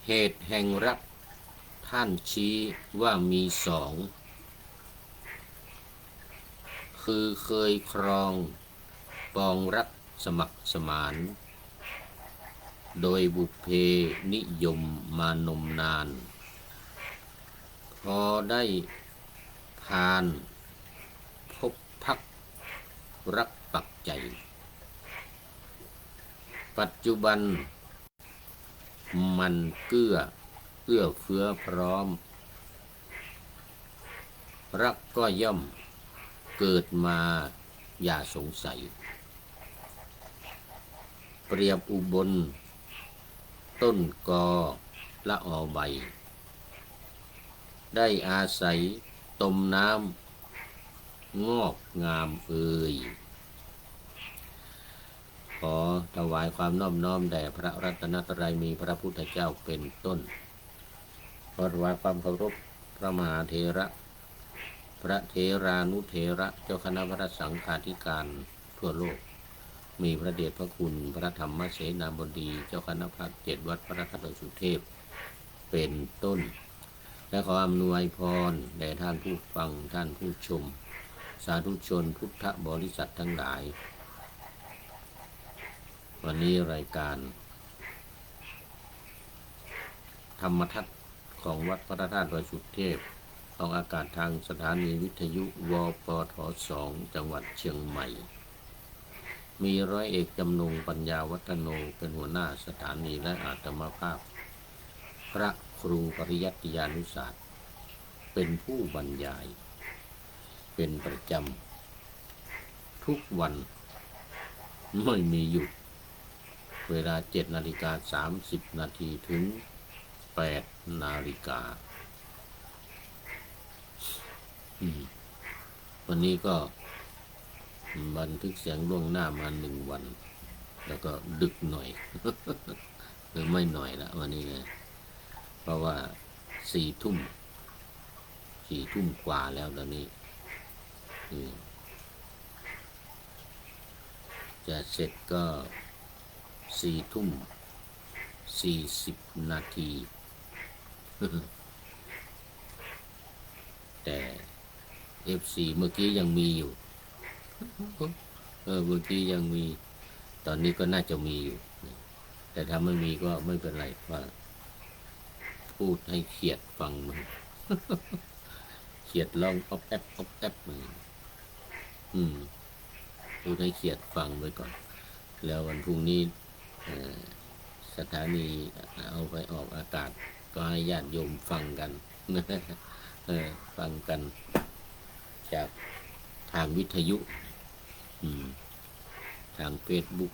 เหตุแห่งรักท่านชี้ว่ามีสองคือเคยครองปองรักสมัครสมานโดยบุพเพนิยมมานมนานพอได้ผ่านพบพักรักปักใจปัจจุบันมันเกื้อเฟื้อพร้อมรักก็ย่อมเกิดมาอย่าสงสัยเปรียบอุบลต้นกอละออใบได้อาศัยตมน้ำงอกงามเอ่ยขอถวายความนอบน้อมแด่พระรัตนตรัยมีพระพุทธเจ้าเป็นต้นขอถวายความเคารพพระมหาเถระพระเถรานุเถระเจ้าคณะพระสังฆาธิการทั่วโลกมีพระเดชพระคุณพระธรรมเสนาบดีเจ้าคณะภาค7วัดพระธาตุสุเทพเป็นต้นและขออำนวยพรแด่ท่านผู้ฟังท่านผู้ชมสาธุชนพุทธบริษัททั้งหลายวันนี้รายการธรรมทัศน์ของวัดพระธาตุดอยสุเทพออกอากาศทางสถานีวิทยุวปท2จังหวัดเชียงใหม่มีร้อยเอกจำนงปัญญาวัฒโนเป็นหัวหน้าสถานีและอาตมาภาพพระครูปริยัติยานุศาสตร์เป็นผู้บรรยายเป็นประจำทุกวันไม่มีหยุดเวลา7:30 นาทีถึง8 นาฬิกาวันนี้ก็บันทึกเสียงล่วงหน้ามา1 วันแล้วก็ดึกหน่อย หรือไม่หน่อยละวันนี้นะเพราะว่า4 ทุ่มกว่าแล้วตอนนี้จะเสร็จก็4:40 นาที แต่ FC เมื่อกี้ยังมีอยู่เมื่อกี้ยังมีตอนนี้ก็น่าจะมีอยู่แต่ถ้าไม่มีก็ไม่เป็นไรว่าพูดให้เขียดฟังมันเขียดลองอ๊อบแอบมือพูดให้เขียดฟังไว้ก่อนแล้ววันพรุ่งนี้สถานีเอาไปออกอากาศก็ให้ญาติโยมฟังกันฟังกันจากทางวิทยุทางเฟซบุ๊ก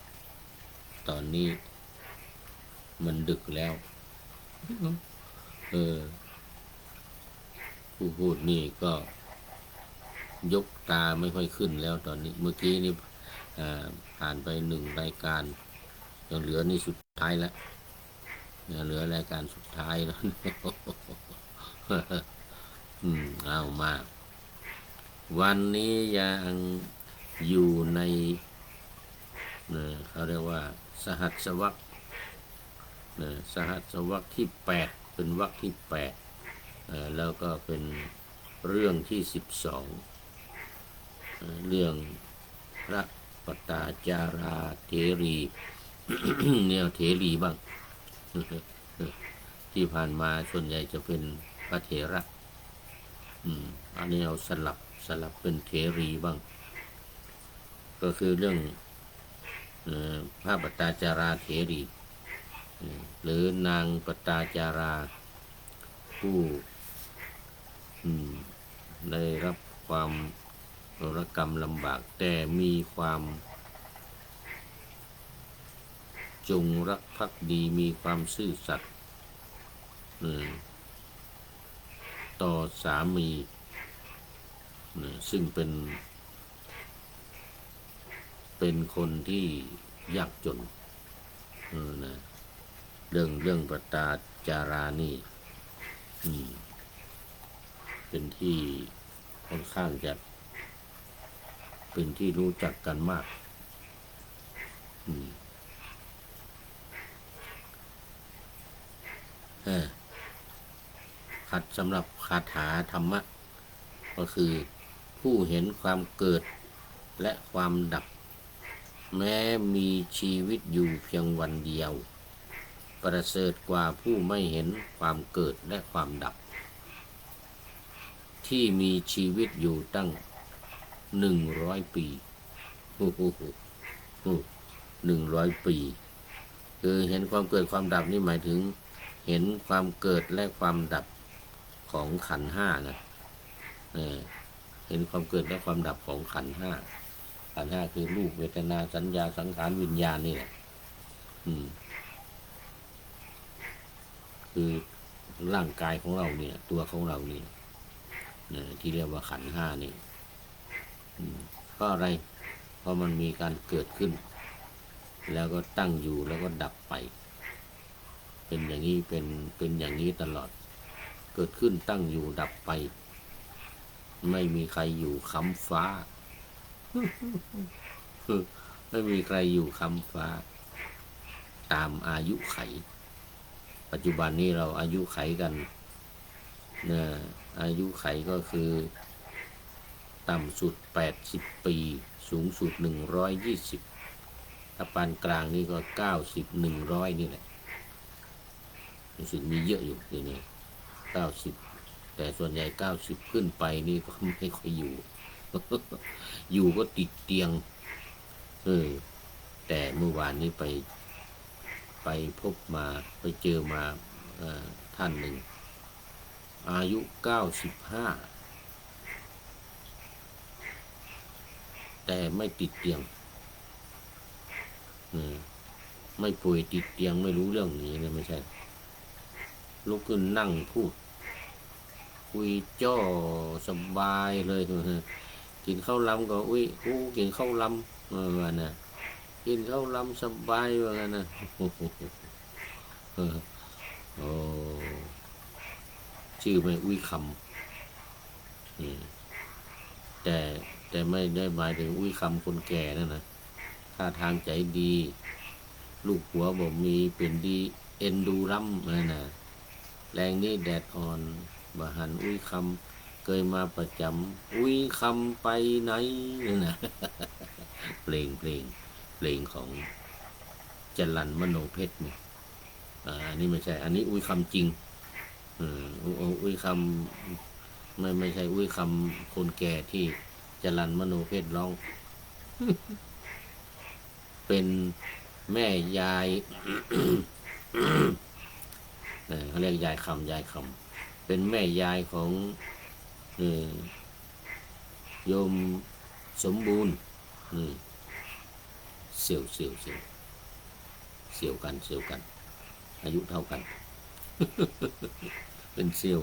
ตอนนี้มันดึกแล้วผู้พูดนี่ก็ยกตาไม่ค่อยขึ้นแล้วตอนนี้เมื่อกี้นี่ผ่านไป1 รายการยังเหลือนี่สุดท้ายแล้วเหลือรายการสุดท้ายแล้ว เอามาวันนี้ยังอยู่ในเขาเรียกว่าสหัสวรรษสหัสวรรษที่8เป็นวรรคที่8แล้วก็เป็นเรื่องที่12เรื่องพระปตาจาราเถรีเนี่ยเถรีบ้างที่ผ่านมาส่วนใหญ่จะเป็นพระเถระอันนี้เอาสลับเป็นเถรีบ้างก็คือเรื่องพระปตาจาราเถรีหรือนางปตาจาราผู้ได้รับความรกรรมลำบากแต่มีความจงรักภักดีมีความซื่อสัตย์ต่อสามีซึ่งเป็นคนที่ยากจนนะเรื่องปตาจารานี่เป็นที่ค่อนข้างจะเป็นที่รู้จักกันมาก เออขัดสำหรับคาถาธรรมะก็คือผู้เห็นความเกิดและความดับแม้มีชีวิตอยู่เพียงวันเดียวประเสริฐกว่าผู้ไม่เห็นความเกิดและความดับที่มีชีวิตอยู่ตั้ง100 ปี100 ปีคือเห็นความเกิดความดับนี่หมายถึงเห็นความเกิดและความดับของขันธ์ห้านะเห็นความเกิดและความดับของขันธ์ห้าขันธ์ห้าคือรูปเวทนาสัญญาสังขารวิญญาณนี่แหละคือร่างกายของเราเนี่ยตัวของเรานี่ที่เรียกว่าขันธ์ห้านี่เพราะอะไรเพราะมันมีการเกิดขึ้นแล้วก็ตั้งอยู่แล้วก็ดับไปเป็นอย่างนี้เป็นอย่างนี้ตลอดเกิดขึ้นตั้งอยู่ดับไปไม่มีใครอยู่ค้ำฟ้า ไม่มีใครอยู่ค้ำฟ้าตามอายุไขปัจจุบันนี้เราอายุไขกันนะอายุไขก็คือต่ำสุด80 ปีสูงสุด120ถ้าปานกลางนี่ก็90 100นี่แหละรู้สึกมีเยอะอยู่ทีนี้90แต่ส่วนใหญ่90ขึ้นไปนี่ก็ไม่ค่อยอยู่ อยู่ก็ติดเตียงแต่เมื่อวานนี้ไปพบมาไปเจอมาท่านหนึ่งอายุ95แต่ไม่ติดเตียงไม่ป่วยติดเตียงไม่รู้เรื่องนี้เลยไม่ใช่ลุกขึ้นนั่งพูดคุยจ้อสบายเลยกินข้าวล้ำก็กินข้าวล้ำว่านะกินข้าวล้ำสบายว่างั้นนะโอ้ชื่อไม่คำแต่ไม่ได้หมายถึงคำคนแก่นั่นนะท่าทางใจดีลูกหัวบ่มีเป็นดีเอ็นดูร่ำนั่นนะแรงนี้แดดอ่อนบะหันคำเคยมาประจำคำไปไหนนี่นะ เพลงของจรัญมโนเพชรนี่อันนี้ไม่ใช่อันนี้คำจริงคำไม่ใช่คำคนแก่ที่จรัญมโนเพชรร้อง เป็นแม่ยาย เขาเรียกยายคำเป็นแม่ยายของโยมสมบูรณ์เสี่ยวกันอายุเท่ากัน เป็นเสี่ยว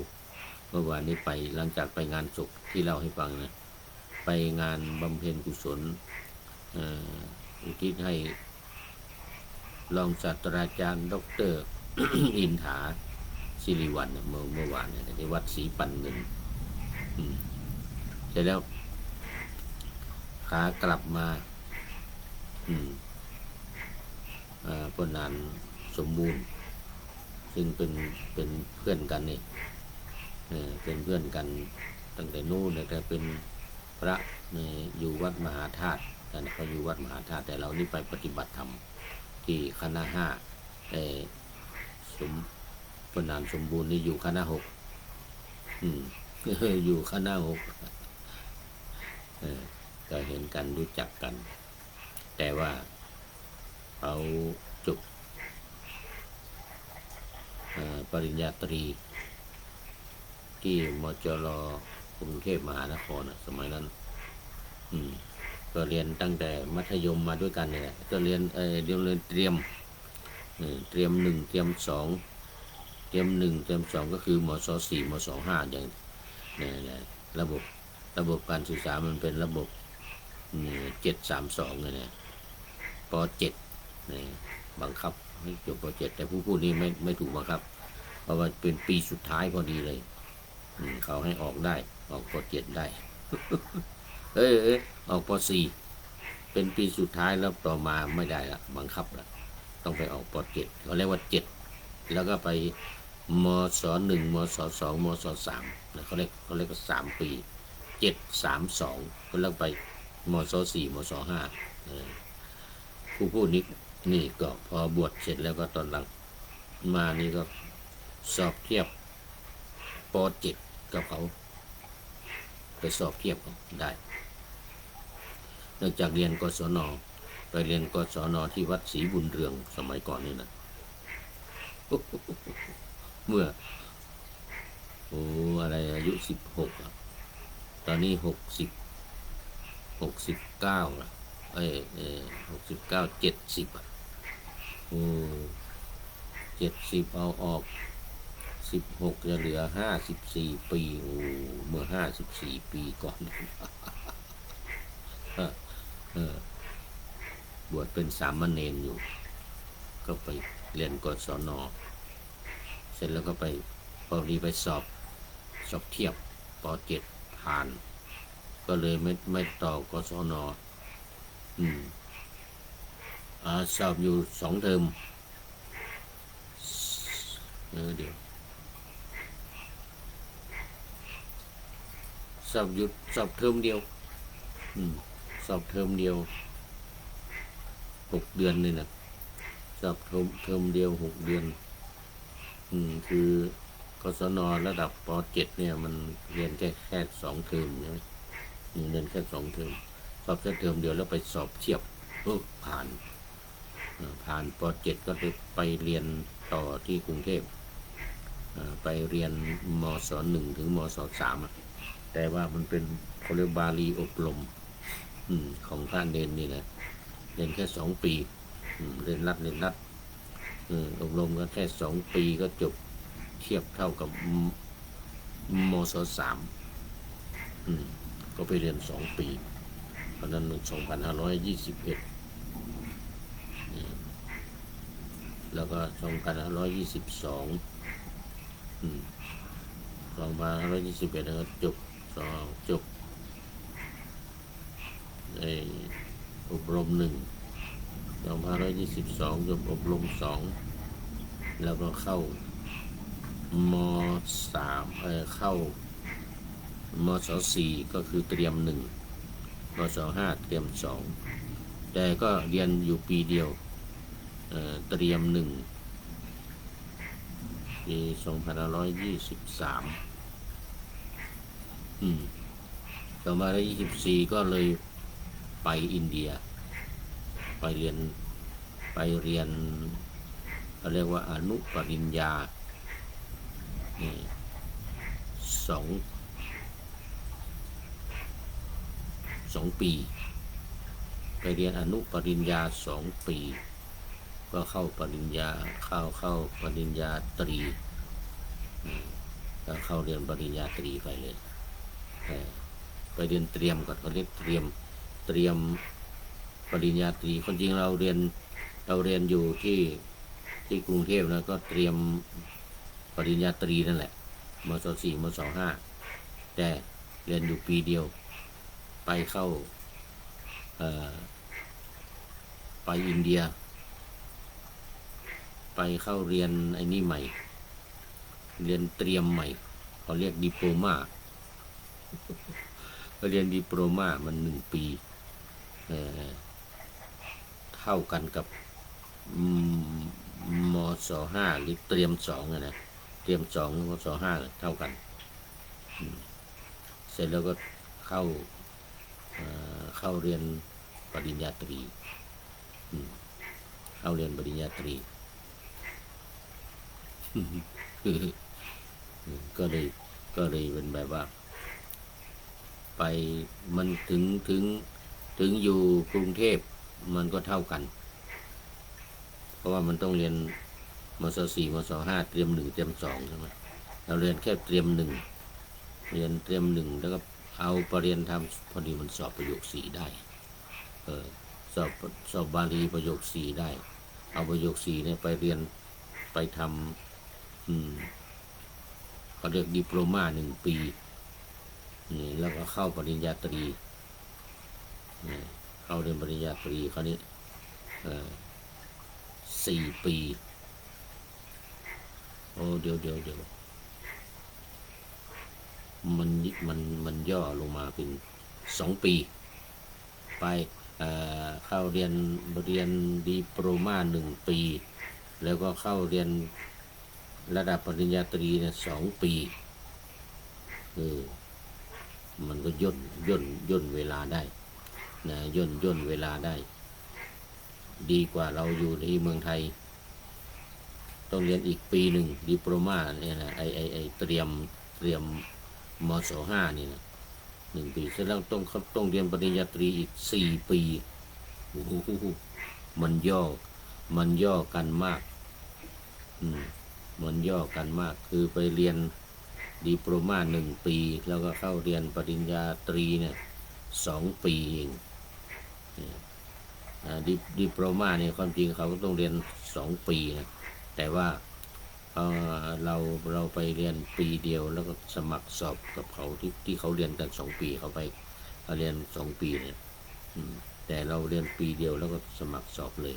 เมื่อวานนี้ไปหลังจากไปงานศพที่เล่าให้ฟังนะไปงานบำเพ็ญกุศลอุทิศให้รองศาสตราจารย์ดร. อินถาศิริวัลย์เมื่อวานเนี่ยที่วัดศรีปันเงินเสร็จแล้วขากลับมาปนานสมบูรณ์ซึ่งเป็นเพื่อนกันนี่เป็นเพื่อนกันตั้งแต่นู้นแต่เป็นพระอยู่วัดมหาธาตุแต่เขาอยู่วัดมหาธาตุแต่เรานี่ไปปฏิบัติธรรมที่คณะ5แต่ปนานสมบูรณ์นี่อยู่คณะ6อยู่คณะ6ก็เห็นกันรู้จักกันแต่ว่าเขาจบปริญญาตรีที่มจร.กรุงเทพมหานครสมัยนั้นก็เรียนตั้งแต่มัธยมมาด้วยกันเนี่ยก็เรียนเตรียม1เตรียม2เตรียม1เตรียม2ก็คือมศ4มศ5อย่างเนี่ยระบบการศึกษามันเป็นระบบ732เนี่ยป.7เนี่ยบังคับให้จบป.7แต่ผู้นี้ไม่ถูกบังคับเพราะว่าเป็นปีสุดท้ายพอดีเลยเขาให้ออกได้ออกป.7ได้ ออกป.4เป็นปีสุดท้ายแล้วต่อมาไม่ได้ละบังคับละต้องไปออกป.7เขาเรียกว่า7แล้วก็ไป มศหนึ่งมศสองมศสามเขาเรียกว่า3 ปี732ก็เลิกไปมศสี่มศห้าผู้พูดนี่ก็พอบวชเสร็จแล้วก็ตอนหลังมานี่ก็สอบเทียบปเจ็ดกับเขาไปสอบเทียบเขาได้เนื่องจากเรียนกศนไปเรียนกศนที่วัดศรีบุญเรืองสมัยก่อนนี่นะเมื่ออะไรอายุ16ตอนนี้69ละ69 7070เอาออก16จะเหลือ54 ปีเมื่อ54 ปีก่อนบวชเป็นสามเณรอยู่ก็ไปเรียนกศนเสร็จแล้วก็ไปพอดีไปสอบเทียบป.7 ผ่านก็เลยไม่ต่อกศนสอบอยู่2 เทอมเดี๋ยวสอบเทอมเดียวสอบเทอมเดียว6 เดือนนี่นะสอบเทอมเดียว6 เดือนคือกศนระดับป.7 เนี่ยมันเรียนแค่2 เทอมใช่ไหมเรียนแค่2 เทอมสอบแค่เทอมเดียวแล้วไปสอบเทียบผ่านป.7 ก็ไปเรียนต่อที่กรุงเทพไปเรียนมศ1ถึงมศ3แต่ว่ามันเป็นเขาเรียกบาลีอบรมของพระเนนนี่นะเรียนแค่2 ปีเรียนรัดอบรมกันแค่2 ปีก็จบเทียบเท่ากับมศ3ก็ไปเรียน2 ปีเพราะนั้น2521แล้วก็25222521แล้วก็จบอบรม2522จบอบรม2แล้วก็เข้าม3เข้ามศ4ก็คือเตรียม1มศ5เตรียม2แต่ก็เรียนอยู่ปีเดียวเตรียม1ปี25232524ก็เลยไปอินเดียไปเรียนเขาเรียกว่าอนุปริญญา2 ปีไปเรียนอนุปริญญา2 ปีก็เข้าปริญญาเข้าปริญญาตรีก็เข้าเรียนปริญญาตรีไปเลยไปเรียนเตรียมก่อนเขาเรียกเตรียมปริญญาตรีคนจริงเราเรียนอยู่ที่กรุงเทพนะก็เตรียมปริญญาตรีนั่นแหละมศ4มศ5แต่เรียนอยู่ปีเดียวไปเข้าไปอินเดียไปเข้าเรียนไอ้นี่ใหม่เรียนเตรียมใหม่เขาเรียกดิโพมาก็เรียนดิโพมามัน1 ปีเท่ากันกับมศ5หรือเตรียม2นะเตรียม2มศ5เท่ากันเสร็จแล้วก็เข้าเรียนปริญญาตรีเข้าเรียนปริญญาตรีก็เลยเป็นแบบว่าไปมันถึงอยู่กรุงเทพมันก็เท่ากันเพราะว่ามันต้องเรียนมศ4มศ5เตรียม1เตรียม2ใช่ไหมเราเรียนแค่เตรียม1เรียนเตรียม1แล้วก็เอาปริญญาธรรมพอดีมันสอบประโยค4ได้สอบบาลีประโยค4ได้เอาประโยค4เนี่ยไปเรียนไปทำเขาเรียกดิโพลมา1 ปีแล้วก็เข้าปริญญาตรีเข้าเรียนปริญญาตรีคราวนี้4 ปี โอ้เดี๋ยวมันย่อลงมาเป็น2 ปีไปเข้าเรียนดิโปรมา1 ปีแล้วก็เข้าเรียนระดับปริญญาตรีเนี่ย2 ปีมันก็ย่นเวลาได้นะย่นเวลาได้ดีกว่าเราอยู่ในเมืองไทยต้องเรียนอีกปีหนึ่งดิโปรมาเนี่ยนะไอเตรียมมศ.5นี่นะ1 ปีเสร็จแล้วต้องเรียนปริญญาตรีอีก4 ปีโอ้โหมันย่อกันมากมันย่อกันมากคือไปเรียนดิโปรมา1 ปีแล้วก็เข้าเรียนปริญญาตรีเนี่ย2 ปีเองดิโปรมาเนี่ยความจริงเขาก็ต้องเรียน2 ปีนะแต่ว่าเราไปเรียนปีเดียวแล้วก็สมัครสอบกับเขาที่เขาเรียนกัน2 ปีเขาไปเรียน2 ปีเนี่ยแต่เราเรียนปีเดียวแล้วก็สมัครสอบเลย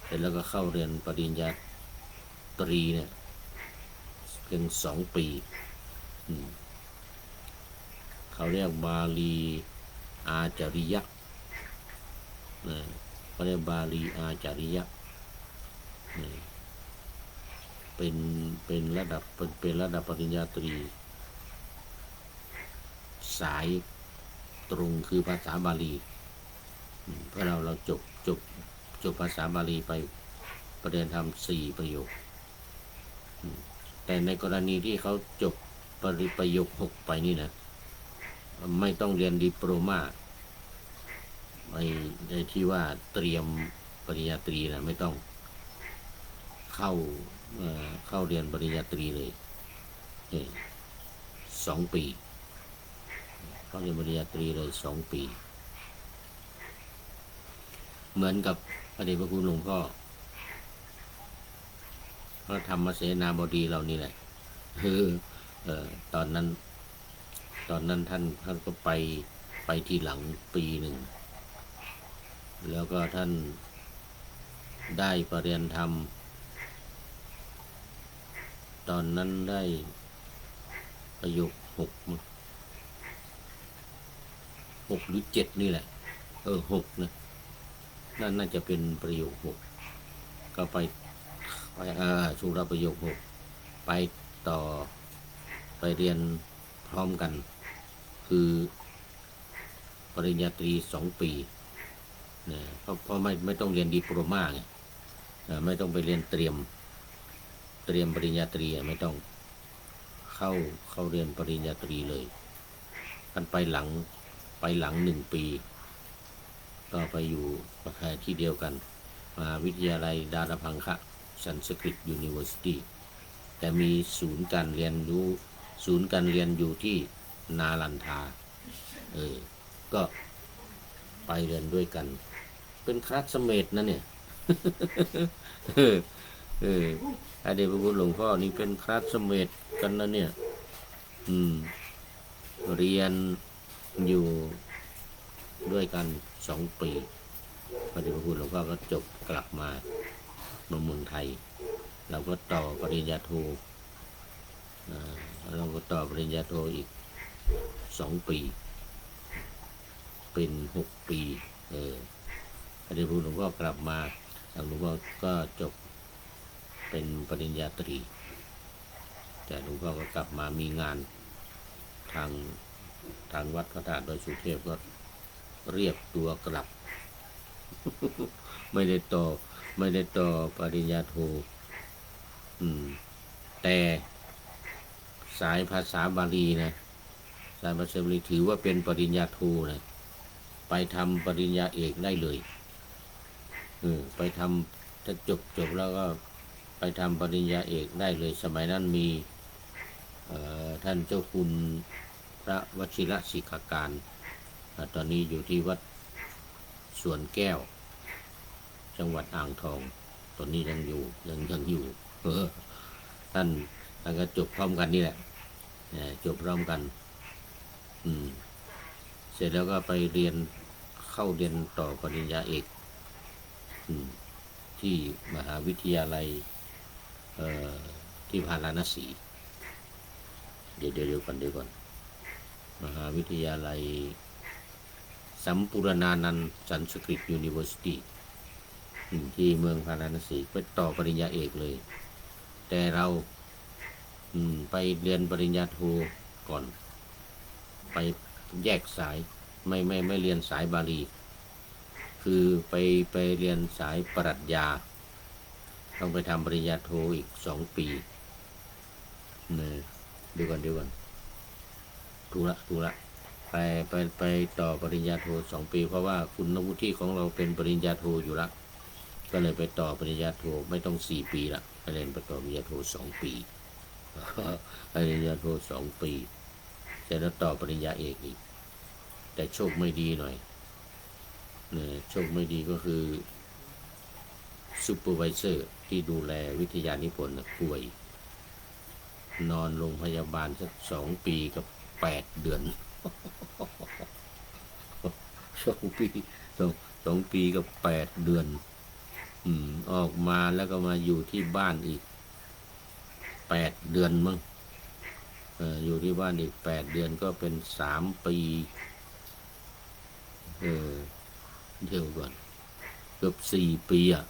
เสร็จแล้วก็เข้าเรียนปริญญาตรีเนี่ยเพียง2 ปีเขาเรียกบาลีอาจาริยะเขาเรียกบาลีอาจาริยะเป็นระดับปริญญาตรีสายตรงคือภาษาบาลีเพราะเราจบภาษาบาลีไปประเรียนธรรม4 ประโยคแต่ในกรณีที่เขาจบประโยค6ไปนี่นะไม่ต้องเรียนดิโปรมาในที่ว่าเตรียมปริญญาตรีนะไม่ต้องเข้าเรียนปริญญาตรีเลย2 ปีเข้าเรียนปริญญาตรีเลย2 ปีเหมือนกับพระเดชพระคุณหลวงพ่อพระธรรมเสนาบดีเรานี่แหละตอนนั้นท่านก็ไปทีหลังปีหนึ่งแล้วก็ท่านได้ปริญญาธรรมตอนนั้นได้ประโยค6หรือ7นี่แหละ6นะนั่นน่าจะเป็นประโยค6ก็ไปสุรประโยค6ไปต่อไปเรียนพร้อมกันคือปริญญาตรี2 ปีนะเพราะไม่ต้องเรียนดิโปรมาไงไม่ต้องไปเรียนเตรียมปริญญาตรีไม่ต้องเข้าเรียนปริญญาตรีเลยท่านไปหลัง1 ปีก็ไปอยู่ที่เดียวกันมหาวิทยาลัยดาราพังคะสันสกฤตยูนิเวอร์ซิตี้แต่มีศูนย์การเรียนอยู่ที่นาลันทาก็ไปเรียนด้วยกันเป็นคลาสเมทนะเนี่ยอดีตพระคุณหลวงพ่อนี่เป็นคลาสเมทกันนะเนี่ยเรียนอยู่ด้วยกัน2 ปีพระเดชพระคุณหลวงพ่อก็จบกลับมาเมืองไทยเราก็ต่อปริญญาโทเราก็ต่อปริญญาโทอีก2 ปีเป็น6 ปีพระเดชพระคุณหลวงพ่อกลับมาหลวงพ่อก็จบเป็นปริญญาตรีแต่หลวงพ่อก็กลับมามีงานทางวัดพระธาตุดอยสุเทพก็เรียกตัวกลับ ไม่ได้ต่อปริญญาโทแต่สายภาษาบาลีนะสายภาษาบาลีถือว่าเป็นปริญญาโทนะไปทำปริญญาเอกได้เลยไปทำถ้าจบแล้วก็ไปทำปริญญาเอกได้เลยสมัยนั้นมีท่านเจ้าคุณพระวชิรศิกขาการตอนนี้อยู่ที่วัดสวนแก้วจังหวัดอ่างทองตอนนี้ยังอยู่ท่านก็จบพร้อมกันนี่แหละจบพร้อมกันเสร็จแล้วก็ไปเข้าเรียนต่อปริญญาเอกที่มหาวิทยาลัย เอ่อที่พาราณสี เดี๋ยวก่อนมหาวิทยาลัยสัมปุรณานันท์สันสกฤตยูนิเวอร์ซิตี้ที่เมืองพาราณสีไปต่อปริญญาเอกเลย แต่เราไปเรียนปริญญาโทก่อน ไปแยกสายไม่เรียนสายบาลี คือไปเรียนสายปรัชญาต้องไปทำปริญญาโทอีก2 ปีเนี่ยเดี๋ยวก่อนถูกละไปต่อปริญญาโท2 ปี เพราะว่าคุณวุฒิของเราเป็นปริญญาโทอยู่ละก็เลยไปต่อปริญญาโทไม่ต้อง4 ปีละไปเรียนไปต่อปริญญาโท2 ปีปริญญาโท2 ปีเสร็จแล้วต่อปริญญาเอกอีกแต่โชคไม่ดีหน่อยเนี่ยโชคไม่ดีก็คือซูเปอร์ไวเซอร์ที่ดูแลวิทยานิพนธ์ป่วยนอนโรงพยาบาลสัก2 ปีกับ8 เดือน2 ปี2 ปีกับ8 เดือนออกมาแล้วก็มาอยู่ที่บ้านอีก8 เดือนมั้งอยู่ที่บ้านอีก8 เดือนก็เป็น3 ปีเดี๋ยวก่อนเกือบ4 ปีอ่ะ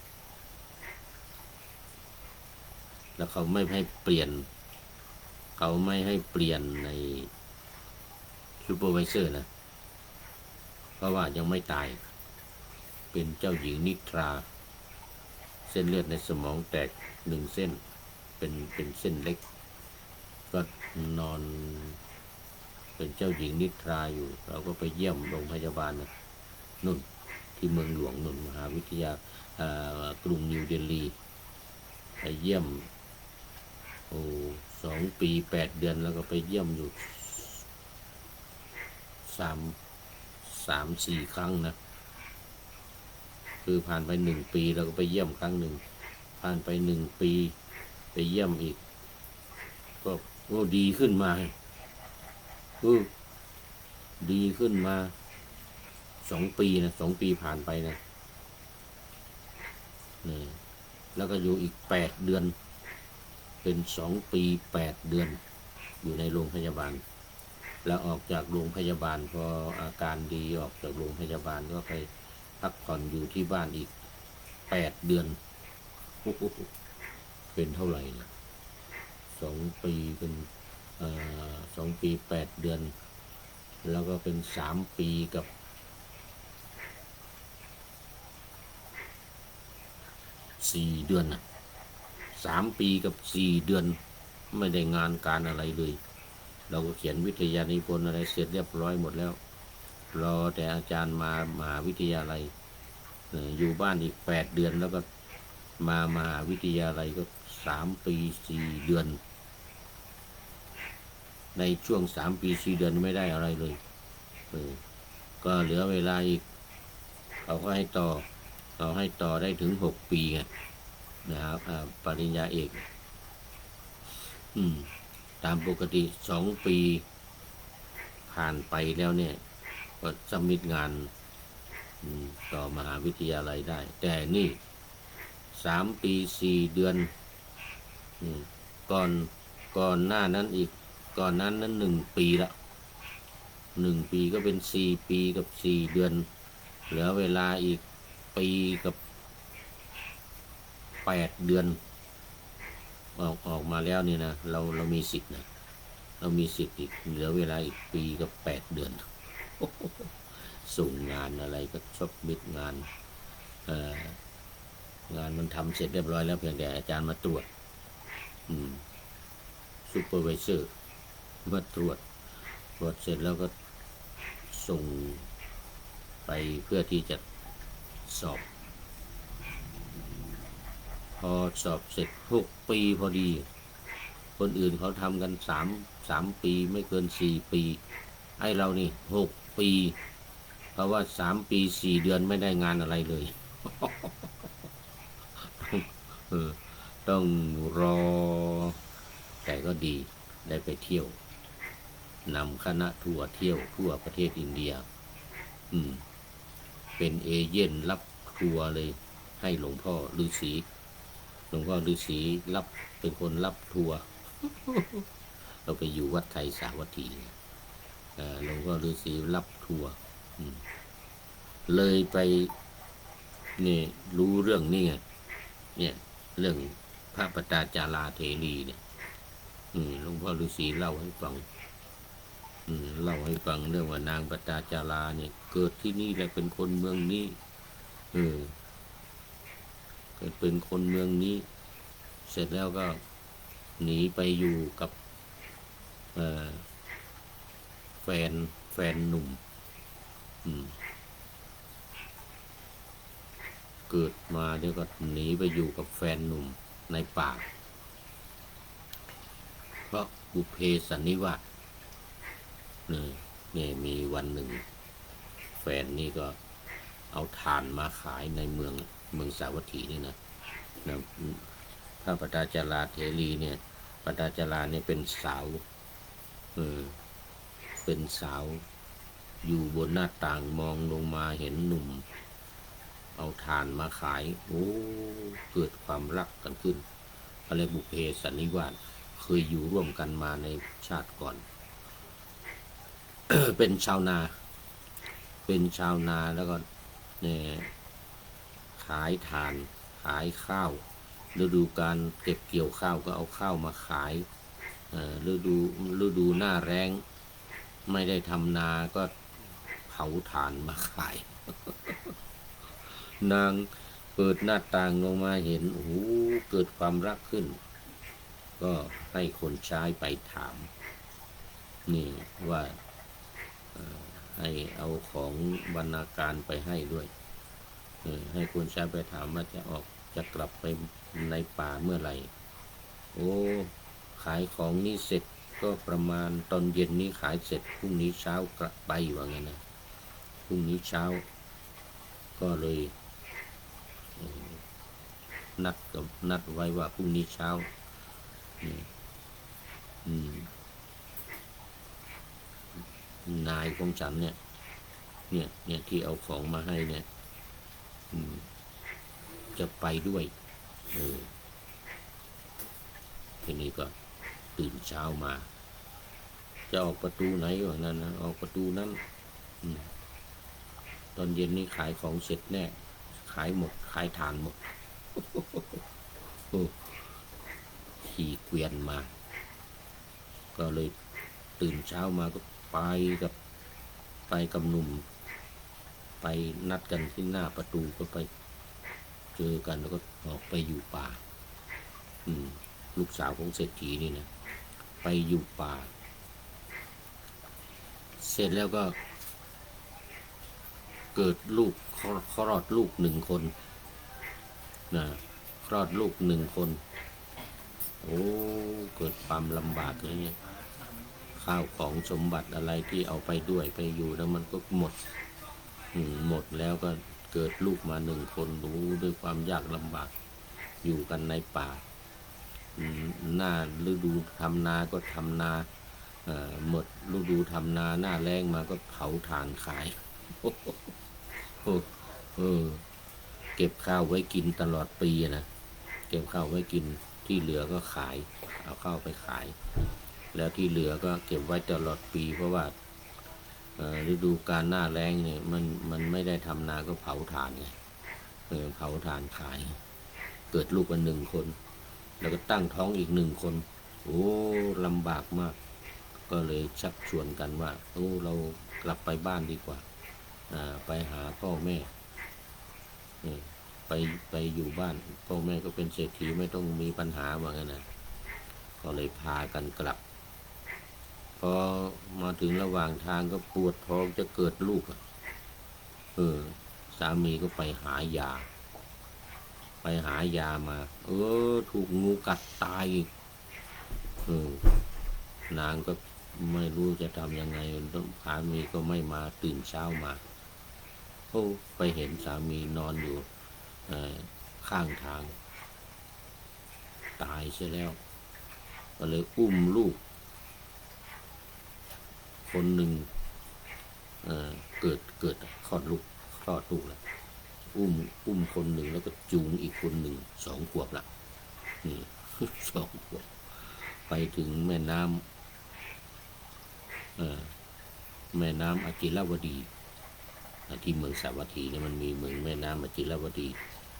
แล้วเขาไม่ให้เปลี่ยนในซูเปอร์ไวเซอร์นะเพราะว่ายังไม่ตายเป็นเจ้าหญิงนิทราเส้นเลือดในสมองแตก1 เส้นเป็นเส้นเล็กก็นอนเป็นเจ้าหญิงนิทราอยู่เราก็ไปเยี่ยมโรงพยาบาลนะนุ่นที่เมืองหลวงนุ่นมหาวิทยากรุงนิวเดลีไปเยี่ยม2 ปี8 เดือนแล้วก็ไปเยี่ยมอยู่3-4 ครั้งนะคือผ่านไป1 ปีแล้วก็ไปเยี่ยมครั้งหนึ่งผ่านไป1 ปีไปเยี่ยมอีกก็ดีขึ้นมาดีขึ้นมา2 ปีนะ2 ปีผ่านไปนะนี่แล้วก็อยู่อีก8 เดือนเป็น2 ปี8 เดือนอยู่ในโรงพยาบาลแล้วออกจากโรงพยาบาลพออาการดีออกจากโรงพยาบาลก็ไปพักผ่อนอยู่ที่บ้านอีก8 เดือนเป็นเท่าไหร่นะ2 ปีเป็น2 ปี8 เดือนแล้วก็เป็น3 ปีกับ4 เดือนนะ3 ปีกับ4 เดือนไม่ได้งานการอะไรเลยเราก็เขียนวิทยานิพนธ์อะไรเสร็จเรียบร้อยหมดแล้วรอแต่อาจารย์มามหาวิทยาลัยอยู่บ้านอีก8 เดือนแล้วก็มามหาวิทยาลัยก็3 ปี4 เดือนในช่วง3 ปี4 เดือนไม่ได้อะไรเลยก็เหลือเวลาอีกเขาให้ต่อได้ถึง6 ปีไงนะครับปริญญาเอกตามปกติ2 ปีผ่านไปแล้วเนี่ยก็สมิทงานต่อมหาวิทยาลัยได้แต่นี่3 ปี 4 เดือนก่อนหน้านั้นอีกก่อนนั้น1 ปีละ1 ปีก็เป็น4 ปีกับ4 เดือนเหลือเวลาอีกปีกับ8 เดือนออกมาแล้วนี่นะเรามีสิทธิ์นะเรามีสิทธิ์อีกเหลือเวลาอีกปีกับ8 เดือนส่งงานอะไรก็ซับมิทงานงานมันทำเสร็จเรียบร้อยแล้วเพียงแต่อาจารย์มาตรวจซูเปอร์ไวเซอร์มาตรวจเสร็จแล้วก็ส่งไปเพื่อที่จะสอบพอสอบเสร็จ6 ปีพอดีคนอื่นเขาทำกัน3 ปีไม่เกิน4 ปีไอ้เรานี่6 ปีเพราะว่า3 ปี 4 เดือนไม่ได้งานอะไรเลยต้องรอแต่ก็ดีได้ไปเที่ยวนำคณะทัวร์เที่ยวทั่วประเทศอินเดียเป็นเอเย่นรับทัวร์เลยให้หลวงพ่อฤาษีรับ เป็นคนรับทัวร์ เราไปอยู่วัดไทยสาวัตถีหลวงพ่อฤาษีรับทัวร์เลยไปนี่รู้เรื่องนี่ไงเนี่ยเรื่องพระปตาจาราเถรีเนี่ยหลวงพ่อฤาษีเล่าให้ฟังเล่าให้ฟังเรื่องว่านางปตาจาราเนี่ยเกิดที่นี่แหละเป็นคนเมืองนี้เกิดเป็นคนเมืองนี้เสร็จแล้วก็หนีไปอยู่กับแฟนหนุ่มเกิดมาเดี๋ยวก็หนีไปอยู่กับแฟนหนุ่มในป่าเพราะบุพเพสันนิวาสนี่มีวันหนึ่งแฟนนี่ก็เอาถ่านมาขายในเมืองสาวัตถีนี่นะพระปตาจาราเถรีเนี่ยปตาจาราเนี่ยเป็นสาวเป็นสาวอยู่บนหน้าต่างมองลงมาเห็นหนุ่มเอาถ่านมาขายโอ้เกิดความรักกันขึ้นอะไรบุพเพสันนิวาสเคยอยู่ร่วมกันมาในชาติก่อน เป็นชาวนาแล้วก็เนี่ยขายถ่านขายข้าวฤดูการเก็บเกี่ยวข้าวก็เอาข้าวมาขายฤดูหน้าแล้งไม่ได้ทำนาก็เผาถ่านมาขาย นางเปิดหน้าต่างลงมาเห็นโอ้เกิดความรักขึ้นก็ให้คนใช้ไปถามนี่ว่าให้เอาของบรรณาการไปให้ด้วยให้คนใช้ไปถามว่าจะกลับไปในป่าเมื่อไหร่โอ้ขายของนี่เสร็จก็ประมาณตอนเย็นนี้ขายเสร็จพรุ่งนี้เช้ากลับไปว่างั้นนะพรุ่งนี้เช้าก็เลยนัดไว้ว่าพรุ่งนี้เช้านายของฉันเนี่ยที่เอาของมาให้เนี่ยจะไปด้วยทีนี้ก็ตื่นเช้ามาจะออกประตูไหนวะนั้นนะออกประตูนั้นตอนเย็นนี้ขายของเสร็จแน่ขายหมดขายถ่านหมด ขี่เกวียนมาก็เลยตื่นเช้ามาก็ไปกับหนุ่มไปนัดกันที่หน้าประตูก็ไปเจอกันแล้วก็ออกไปอยู่ป่าลูกสาวของเศรษฐีนี่นะไปอยู่ป่าเสร็จแล้วก็เกิดลูกคลอดลูก1 คนนะคลอดลูก1 คนโอ้เกิดความลำบากเลยเนี่ยข้าวของสมบัติอะไรที่เอาไปด้วยไปอยู่แล้วมันก็หมดแล้วก็เกิดลูกมา1 คนรู้ด้วยความยากลำบากอยู่กันในป่าหน้าฤดูทำนาก็ทำนาหมดฤดูทำนาหน้าแล้งมาก็เผาถ่านขายเก็บข้าวไว้กินตลอดปีนะเก็บข้าวไว้กินที่เหลือก็ขายเอาข้าวไปขายแล้วที่เหลือก็เก็บไว้ตลอดปีเพราะว่าฤดูกาลหน้าแล้งเนี่ยมันไม่ได้ทำนาก็เผาถ่านไงเผาถ่านขายเกิดลูกมา1 คนแล้วก็ตั้งท้องอีก1 คนโอ้ลำบากมากก็เลยชักชวนกันว่าเรากลับไปบ้านดีกว่าไปหาพ่อแม่ไปอยู่บ้านพ่อแม่ก็เป็นเศรษฐีไม่ต้องมีปัญหาว่างั้นนะก็เลยพากันกลับพอมาถึงระหว่างทางก็ปวดท้องจะเกิดลูกสามีก็ไปหายามาถูกงูกัดตายอีกนางก็ไม่รู้จะทำยังไงสามีก็ไม่มาตื่นเช้ามาไปเห็นสามีนอนอยู่ข้างทางตายใช่แล้วก็เลยอุ้มลูกคนหนึ่งเกิดคลอดลูกแล้วอุ้มคนหนึ่งแล้วก็จูงอีกคนหนึ่ง2 ขวบละนี่ 2 ขวบไปถึงแม่น้ำอจิรวดีที่เมืองสาวัตถีเนี่ยมันมีเมืองแม่น้ำอจิรวดี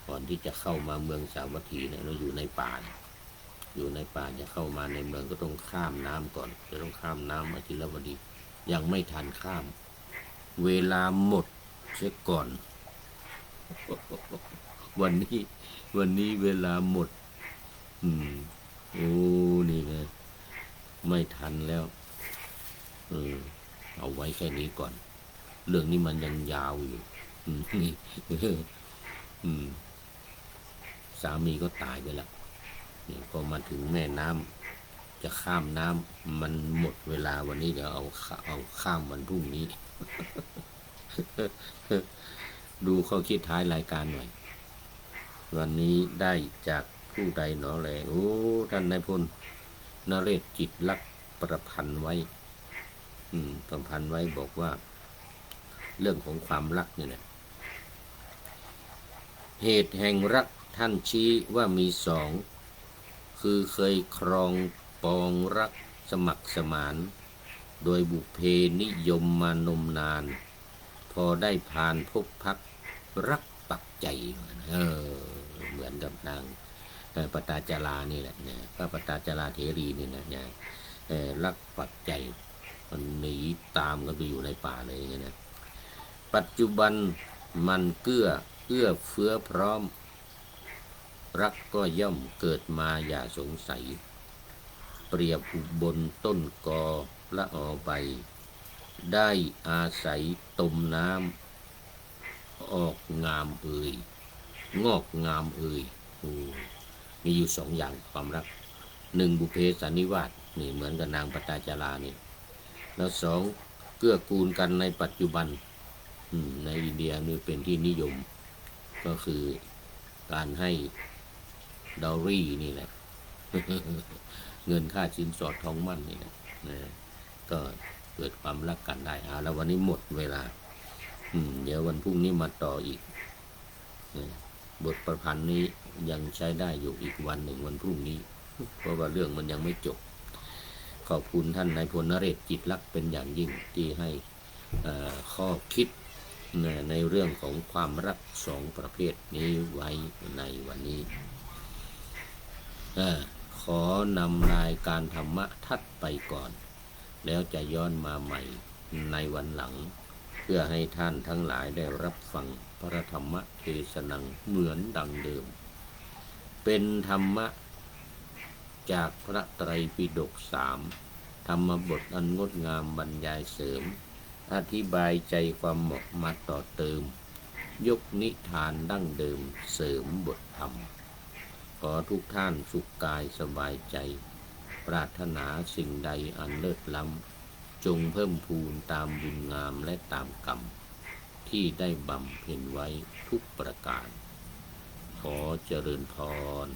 ก่อนที่จะเข้ามาเมืองสาวัตถีเนี่ยเราอยู่ในป่าจะเข้ามาในเมืองก็ต้องข้ามน้ำก่อนจะต้องข้ามน้ำอจิรวดียังไม่ทันข้ามเวลาหมดเสียก่อนวันนี้เวลาหมดโอ้นี่ไงไม่ทันแล้วเอาไว้แค่นี้ก่อนเรื่องนี้มันยังยาวอยู่นี่สามีก็ตายไปแล้วนี่พอมาถึงแม่น้ำจะข้ามน้ำมันหมดเวลาวันนี้เดี๋ยวเอาข้ามวันพรุ่งนี้ ดูข้อคิดท้ายรายการหน่อยวันนี้ได้จากผู้ใดหนอแลโอ้ท่านนายพลนเรศจิตลักษณ์ประพันธ์ไว้บอกว่าเรื่องของความรักเนี่ยนะเหตุแห่งรักท่านชี้ว่ามี2คือเคยครองปองรักสมัครสมานโดยบุพเพนิยมมานมนานพอได้ผ่านพบพักรักปักใจเหมือนกับนางปตาจารานี่แหละเนี่ยพระปตาจาราเถรีนี่นะเนี่ยรักปักใจมันหนีตามกันไปอยู่ในป่าเลยอย่างเงี้ยนะปัจจุบันมันเอื้อเฟื้อพร้อมรักก็ย่อมเกิดมาอย่าสงสัยเปรียบอุบลต้นกอละออใบได้อาศัยตมน้ำออกงามงอกงามมีอยู่2อย่างความรัก1บุพเพสันนิวาสนี่เหมือนกับนางปตาจารานี่แล้ว2เกื้อกูลกันในปัจจุบันในอินเดียนี่เป็นที่นิยมก็คือการให้ดอรี่นี่แหละ เงินค่าสินสอดทองมั่นนี่แหละก็เกิดความรักกันได้แล้ววันนี้หมดเวลาเดี๋ยววันพรุ่งนี้มาต่ออีกบทประพันธ์นี้ยังใช้ได้อยู่อีกวันหนึ่งวันพรุ่งนี้เพราะว่าเรื่องมันยังไม่จบขอบคุณท่านนายพลนเรศจิตลักษณ์เป็นอย่างยิ่งที่ให้ข้อคิดในเรื่องของความรัก2ประเภทนี้ไว้ในวันนี้ขอนำรายการธรรมะทัดไปก่อนแล้วจะย้อนมาใหม่ในวันหลังเพื่อให้ท่านทั้งหลายได้รับฟังพระธรรมเทศนาเหมือนดังเดิมเป็นธรรมะจากพระไตรปิฎก3ธรรมบทอันงดงามบรรยายเสริมอธิบายใจความเหมาะมาต่อเติมยกนิทานดั้งเดิมเสริมบทธรรมขอทุกท่านสุขกายสบายใจปรารถนาสิ่งใดอันเลิศล้ำจงเพิ่มพูนตามบุญงามและตามกรรมที่ได้บำเพ็ญไว้ทุกประการขอเจริญพร